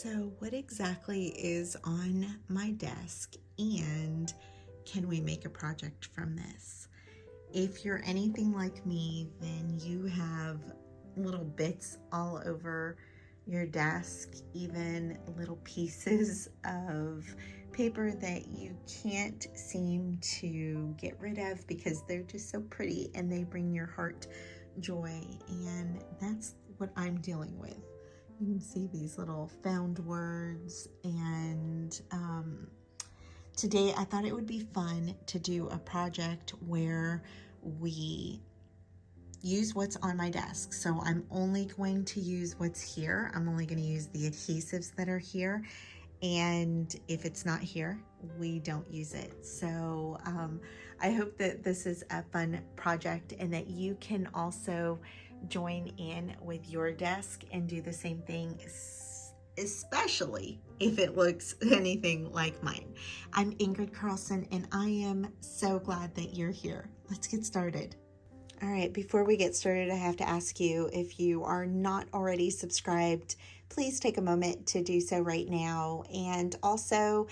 So what exactly is on my desk, and can we make a project from this? If you're anything like me, then you have little bits all over your desk, even little pieces of paper that you can't seem to get rid of because they're just so pretty and they bring your heart joy, and that's what I'm dealing with. You can see these little found words, and today I thought it would be fun to do a project where we use what's on my desk. So I'm only going to use what's here. I'm only going to use the adhesives that are here. And if it's not here, we don't use it. So I hope that this is a fun project and that you can also join in with your desk and do the same thing, especially if it looks anything like mine. I'm Ingrid Carlsen, and I am so glad that you're here. Let's get started. All right, before we get started, I have to ask you, if you are not already subscribed, please take a moment to do so right now. And also,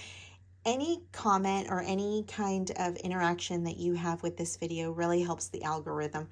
any comment or any kind of interaction that you have with this video really helps the algorithm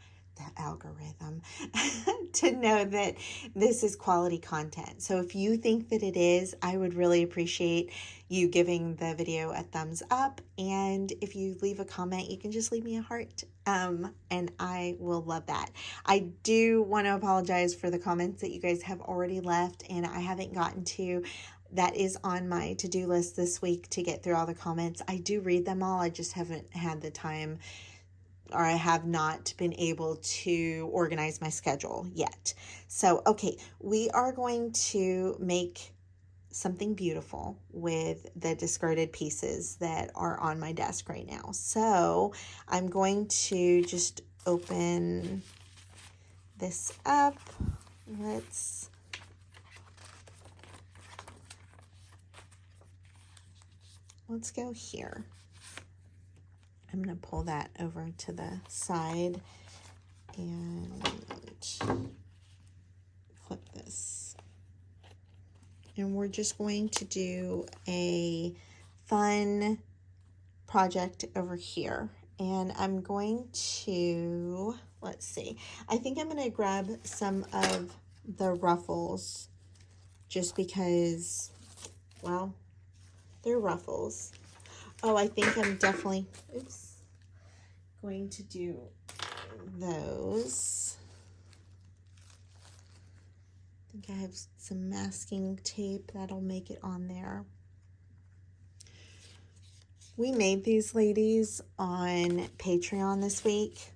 to know that this is quality content. So if you think that it is, I would really appreciate you giving the video a thumbs up. And if you leave a comment, you can just leave me a heart. And I will love that. I do want to apologize for the comments that you guys have already left and I haven't gotten to. That is on my to-do list this week, to get through all the comments. I do read them all. I just haven't had the time, or I have not been able to organize my schedule yet. So, okay, we are going to make something beautiful with the discarded pieces that are on my desk right now. So I'm going to just open this up. Let's go here. I'm going to pull that over to the side and flip this. And we're just going to do a fun project over here. And I'm going to, let's see, I think I'm going to grab some of the ruffles just because, well, they're ruffles. Oh, I think I'm definitely, going to do those. I think I have some masking tape that'll make it on there. We made these ladies on Patreon this week,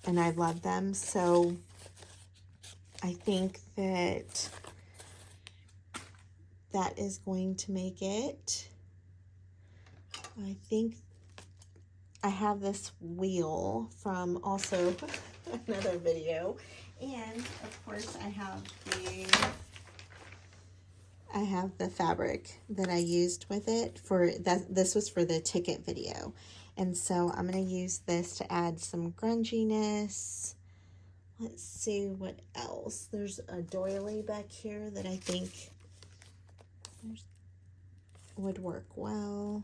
and I love them. So I think that that is going to make it. I think I have this wheel from also another video, and of course I have the fabric that I used with it for that. This was for the ticket video, and so I'm going to use this to add some grunginess. Let's see what else. There's a doily back here that I think would work well.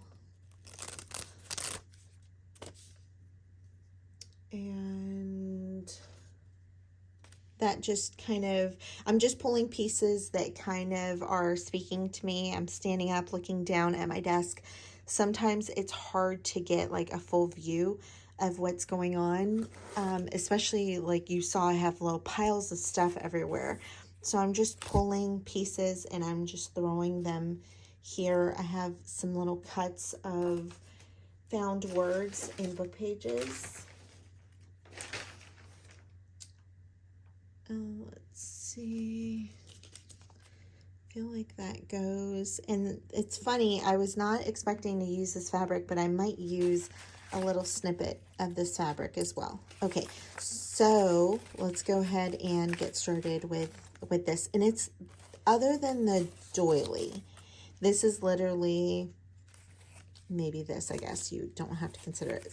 And that just kind of, I'm just pulling pieces that kind of are speaking to me. I'm standing up looking down at my desk. Sometimes it's hard to get like a full view of what's going on, especially like you saw I have little piles of stuff everywhere. So I'm just pulling pieces and I'm just throwing them here. I have some little cuts of found words in book pages. Let's see. I feel like that goes. And it's funny, I was not expecting to use this fabric, but I might use a little snippet of this fabric as well. Okay, so let's go ahead and get started with this. And it's, other than the doily, this is literally, maybe this, I guess you don't have to consider it.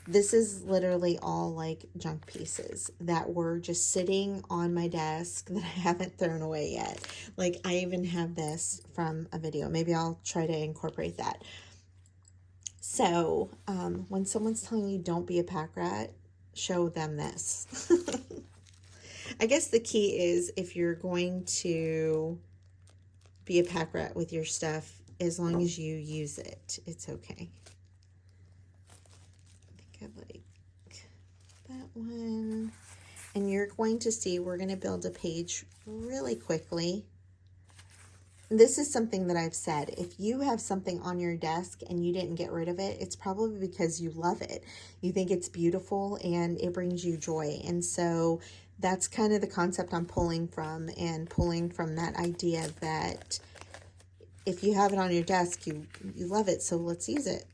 This is literally all like junk pieces that were just sitting on my desk that I haven't thrown away yet. Like I even have this from a video. Maybe I'll try to incorporate that. So when someone's telling you don't be a pack rat, show them this. I guess the key is if you're going to be a pack rat with your stuff, as long as you use it, it's okay. I think I like that one. And you're going to see we're going to build a page really quickly. This is something that I've said. If you have something on your desk and you didn't get rid of it, it's probably because you love it. You think it's beautiful and it brings you joy. And so that's kind of the concept I'm pulling from, and pulling from that idea that if you have it on your desk, you love it, so let's use it.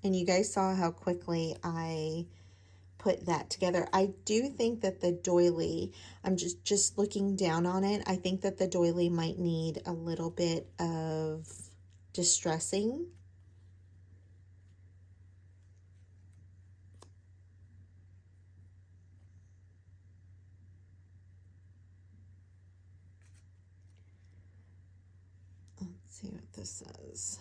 And you guys saw how quickly I put that together. I do think that the doily, I'm just looking down on it, I think that the doily might need a little bit of distressing. Let's see what this says.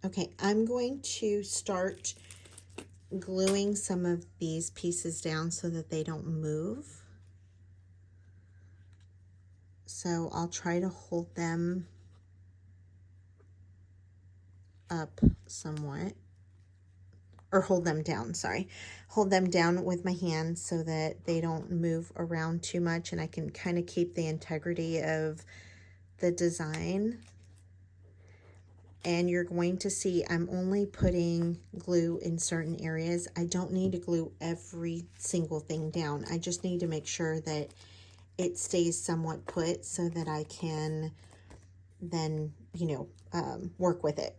Okay, I'm going to start gluing some of these pieces down so that they don't move. So I'll try to hold them up somewhat, or hold them down, sorry. Hold them down with my hand so that they don't move around too much, and I can kind of keep the integrity of the design. And you're going to see I'm only putting glue in certain areas. I don't need to glue every single thing down. I just need to make sure that it stays somewhat put so that I can then, work with it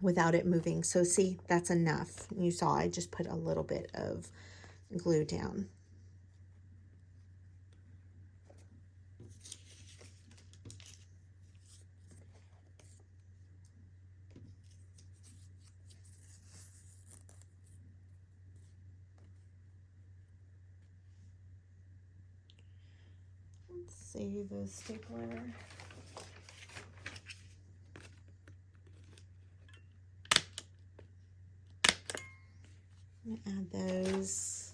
without it moving. So see, that's enough. You saw I just put a little bit of glue down. Let's see the stapler. I'm gonna add those.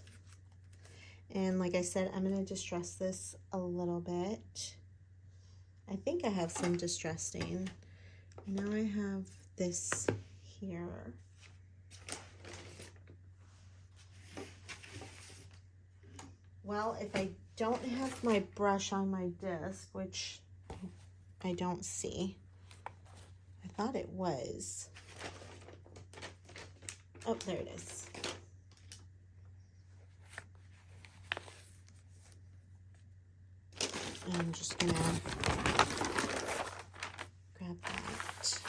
And like I said, I'm gonna distress this a little bit. I think I have some distress stain. Now I have this here. Well, if I don't have my brush on my disc, which I don't see, I thought it was. Oh, there it is. And I'm just gonna grab that.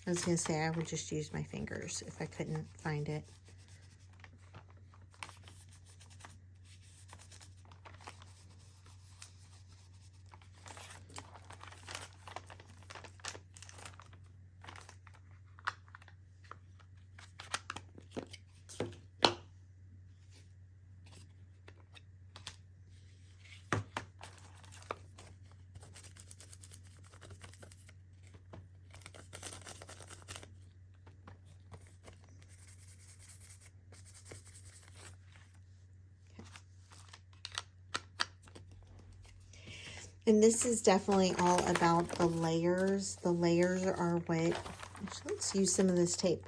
I was gonna say I would just use my fingers if I couldn't find it. And this is definitely all about the layers. The layers are what, let's use some of this tape.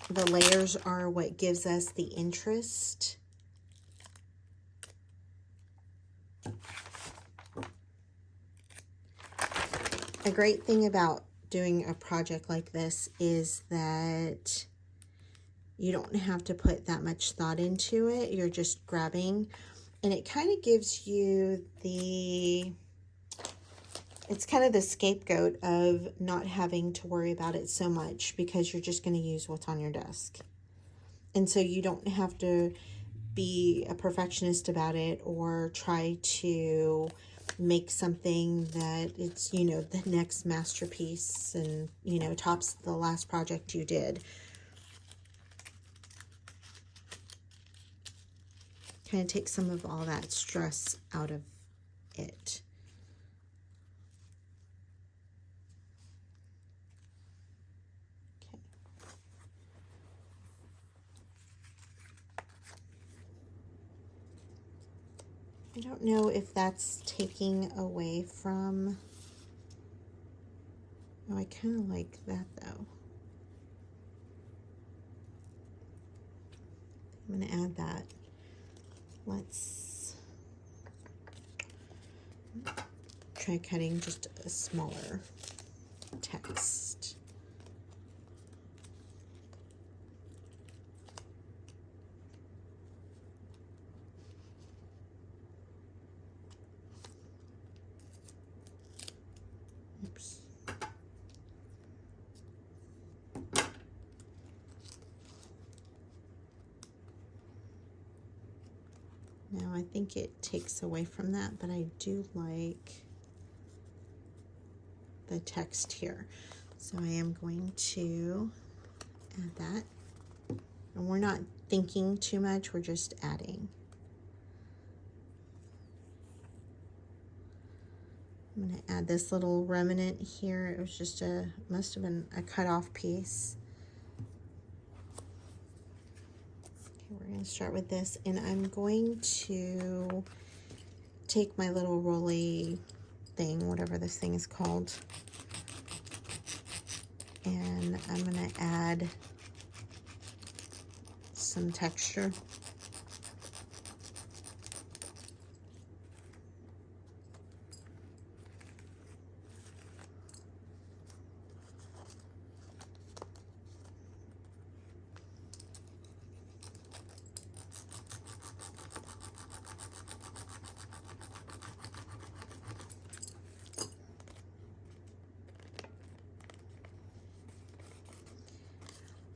The layers are what gives us the interest. A great thing about doing a project like this is that you don't have to put that much thought into it. You're just grabbing. And it kind of gives you it's kind of the scapegoat of not having to worry about it so much because you're just going to use what's on your desk. And so you don't have to be a perfectionist about it or try to make something that it's, you know, the next masterpiece and, you know, tops the last project you did. Kind of take some of all that stress out of it. Okay. I don't know if that's taking away from, oh, I kind of like that though. I'm going to add that. Let's try cutting just a smaller text. Oops. Now I think it takes away from that, but I do like the text here. So I am going to add that. And we're not thinking too much, we're just adding. I'm going to add this little remnant here. It was just must have been a cut off piece. We're going to start with this, and I'm going to take my little rolly thing, whatever this thing is called, and I'm going to add some texture.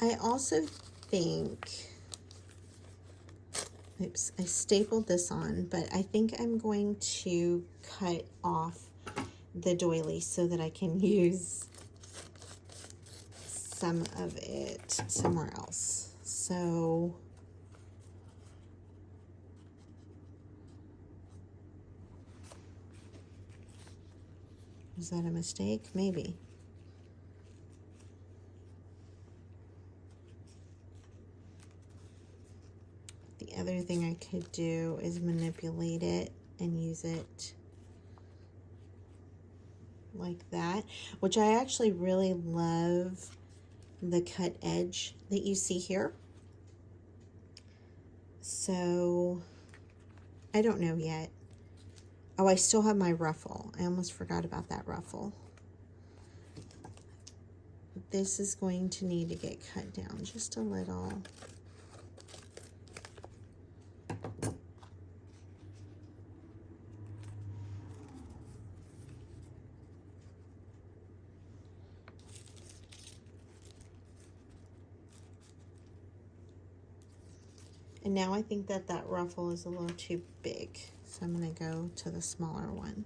I also think, oops, I stapled this on, but I think I'm going to cut off the doily so that I can use some of it somewhere else. So was that a mistake? Maybe. The other thing I could do is manipulate it and use it like that, which I actually really love the cut edge that you see here. So I don't know yet. Oh, I still have my ruffle. I almost forgot about that ruffle. This is going to need to get cut down just a little. And now I think that that ruffle is a little too big, so I'm going to go to the smaller one.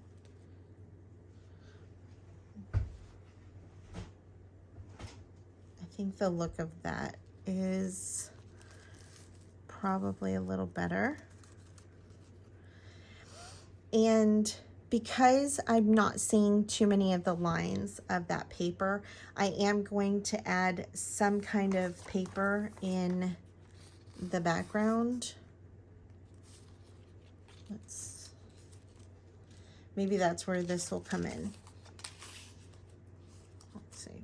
I think the look of that is probably a little better. And because I'm not seeing too many of the lines of that paper, I am going to add some kind of paper in the background. Maybe that's where this will come in. Let's see.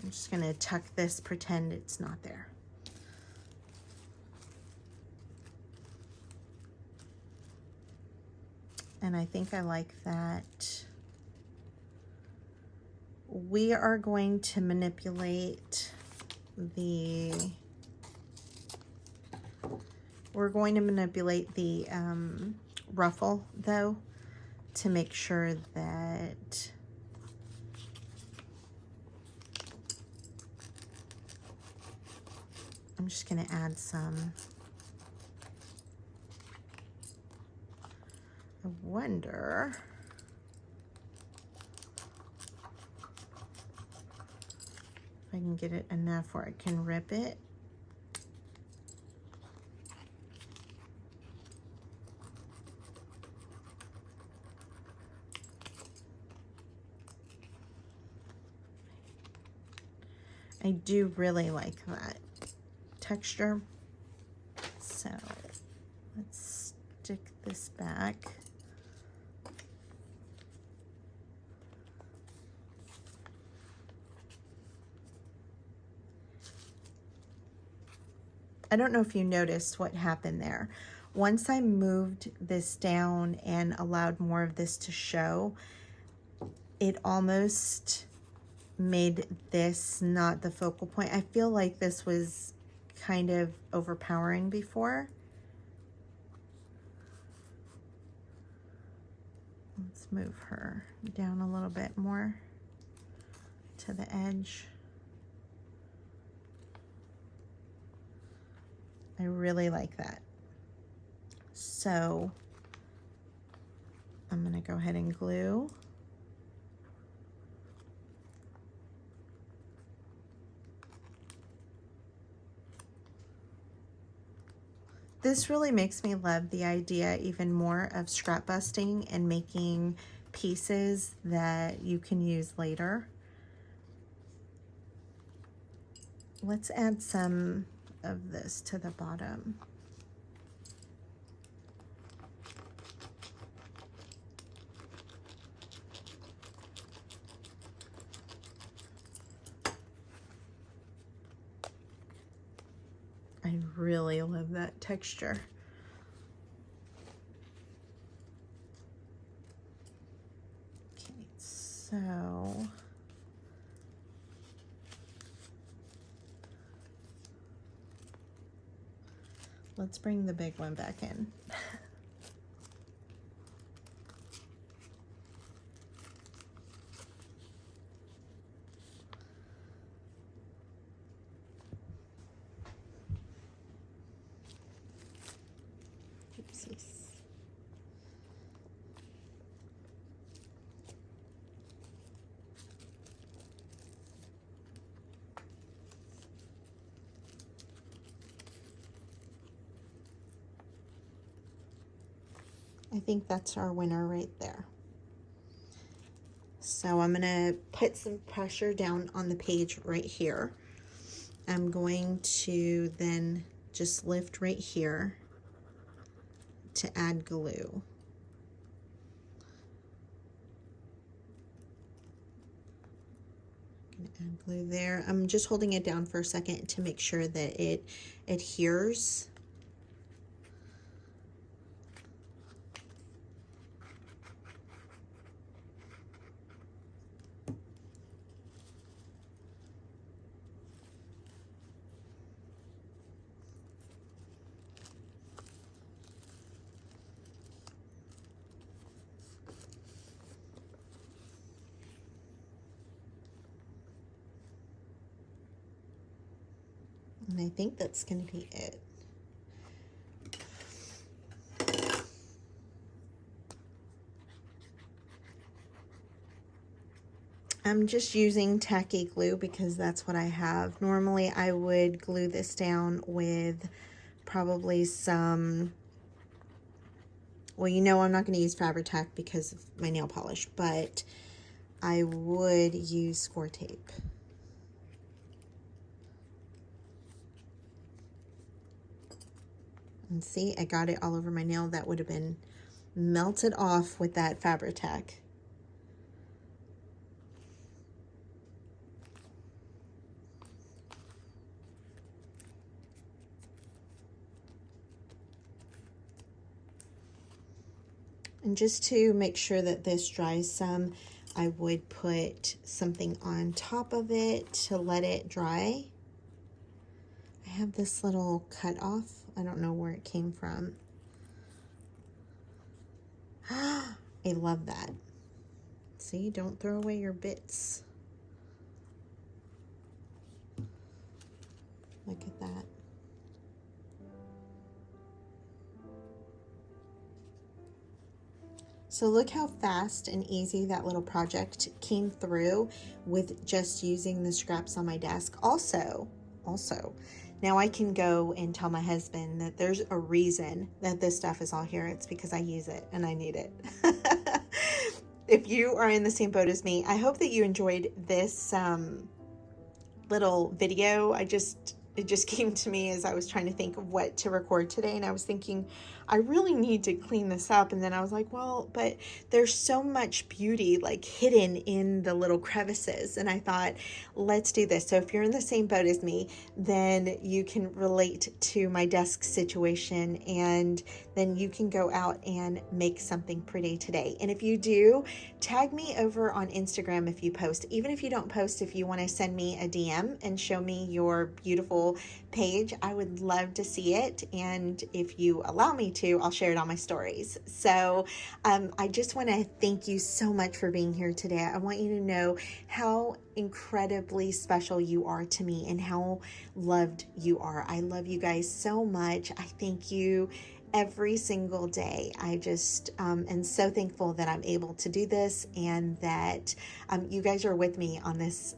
I'm just going to tuck this, pretend it's not there. And I think I like that. We are going to manipulate the ruffle though, to make sure that I'm just going to add some. I wonder if I can get it enough where I can rip it. I do really like that texture. So let's stick this back. I don't know if you noticed what happened there. Once I moved this down and allowed more of this to show, it almost made this not the focal point. I feel like this was kind of overpowering before. Let's move her down a little bit more to the edge. I really like that. So I'm going to go ahead and glue. This really makes me love the idea even more of scrap busting and making pieces that you can use later. Let's add some of this to the bottom. I really love that texture. Okay, so let's bring the big one back in. Oopsies. I think that's our winner right there. So I'm going to put some pressure down on the page right here. I'm going to then just lift right here to add glue. I'm going to add glue there. I'm just holding it down for a second to make sure that it adheres. And I think that's going to be it. I'm just using tacky glue because that's what I have. Normally I would glue this down with probably some, well, you know I'm not going to use Fabri-Tac because of my nail polish, but I would use score tape. And see, I got it all over my nail. That would have been melted off with that Fabri-Tac. And just to make sure that this dries some, I would put something on top of it to let it dry. I have this little cut off. I don't know where it came from. I love that. See, don't throw away your bits. Look at that. So look how fast and easy that little project came through with just using the scraps on my desk. Also, now I can go and tell my husband that there's a reason that this stuff is all here. It's because I use it and I need it. If you are in the same boat as me, I hope that you enjoyed this little video. It just came to me as I was trying to think of what to record today, and I was thinking I really need to clean this up, and then I was like, well, but there's so much beauty like hidden in the little crevices, and I thought, let's do this. So if you're in the same boat as me, then you can relate to my desk situation, and then you can go out and make something pretty today. And if you do, tag me over on Instagram if you post. Even if you don't post, if you want to send me a DM and show me your beautiful page, I would love to see it. And if you allow me to, I'll share it on my stories. So I just want to thank you so much for being here today. I want you to know how incredibly special you are to me and how loved you are. I love you guys so much. I thank you every single day. I just am so thankful that I'm able to do this and that you guys are with me on this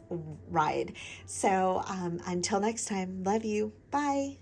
ride. So until next time, love you. Bye.